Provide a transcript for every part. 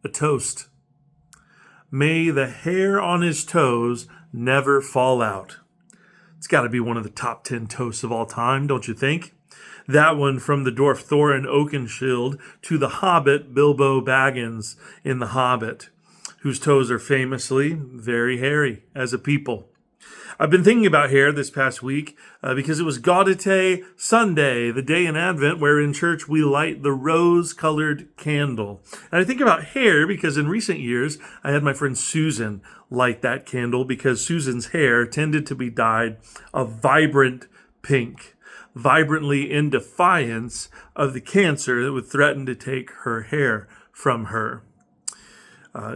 a toast. May the hair on his toes never fall out. It's got to be one of the top 10 toasts of all time, don't you think? That one from the dwarf Thorin Oakenshield to the hobbit Bilbo Baggins in The Hobbit, whose toes are famously very hairy as a people. I've been thinking about hair this past week because it was Gaudete Sunday, the day in Advent where in church we light the rose-colored candle. And I think about hair because in recent years I had my friend Susan light that candle because Susan's hair tended to be dyed a vibrant pink, vibrantly in defiance of the cancer that would threaten to take her hair from her.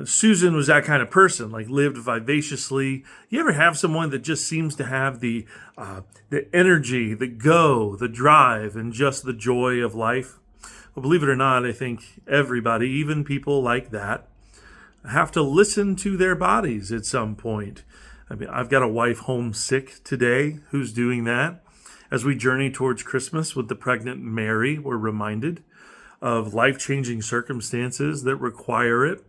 Susan was that kind of person, like lived vivaciously. You ever have someone that just seems to have the energy, the go, the drive, and just the joy of life? Well, believe it or not, I think everybody, even people like that, have to listen to their bodies at some point. I mean, I've got a wife homesick today who's doing that. As we journey towards Christmas with the pregnant Mary, we're reminded of life-changing circumstances that require it.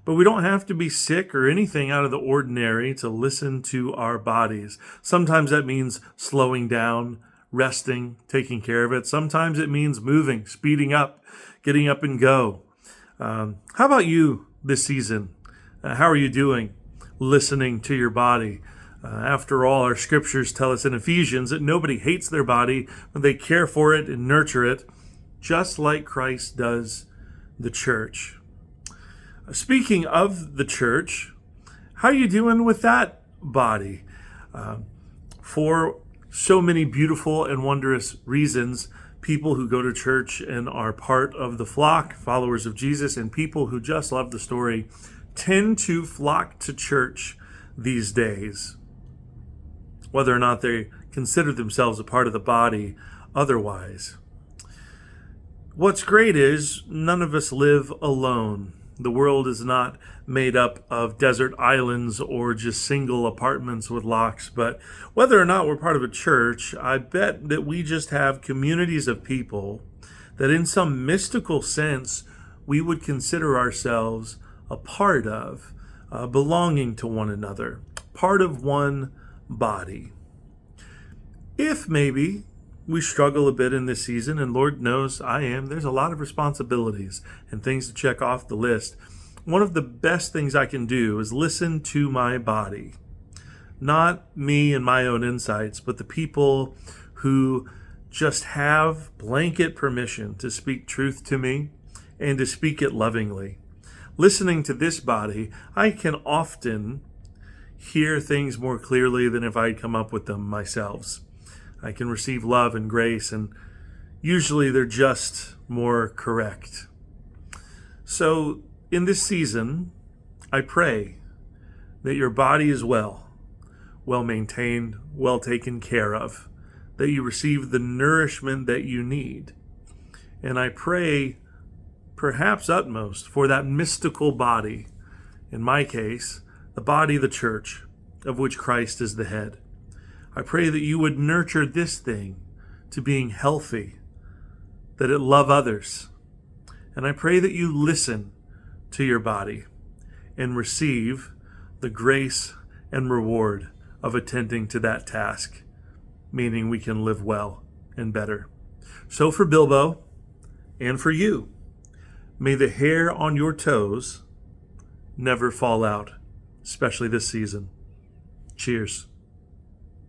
But we don't have to be sick or anything out of the ordinary to listen to our bodies. Sometimes that means slowing down, resting, taking care of it. Sometimes it means moving, speeding up, getting up and go. How about you this season? How are you doing listening to your body? After all, our scriptures tell us in Ephesians that nobody hates their body when they care for it and nurture it, just like Christ does the church. Speaking of the church, how are you doing with that body? For so many beautiful and wondrous reasons, people who go to church and are part of the flock, followers of Jesus, and people who just love the story, tend to flock to church these days, whether or not they consider themselves a part of the body otherwise. What's great is none of us live alone. The world is not made up of desert islands or just single apartments with locks, but whether or not we're part of a church, I bet that we just have communities of people that in some mystical sense we would consider ourselves a part of, belonging to one another, part of one body. If maybe we struggle a bit in this season, and Lord knows I am. There's a lot of responsibilities and things to check off the list. One of the best things I can do is listen to my body. Not me and my own insights, but the people who just have blanket permission to speak truth to me and to speak it lovingly. Listening to this body, I can often hear things more clearly than if I'd come up with them myself. I can receive love and grace, and usually they're just more correct. So in this season, I pray that your body is well maintained, well taken care of, that you receive the nourishment that you need. And I pray, perhaps utmost, for that mystical body, in my case, the body of the church, of which Christ is the head. I pray that you would nurture this thing to being healthy, that it love others. And I pray that you listen to your body and receive the grace and reward of attending to that task, meaning we can live well and better. So for Bilbo and for you, may the hair on your toes never fall out, especially this season. Cheers.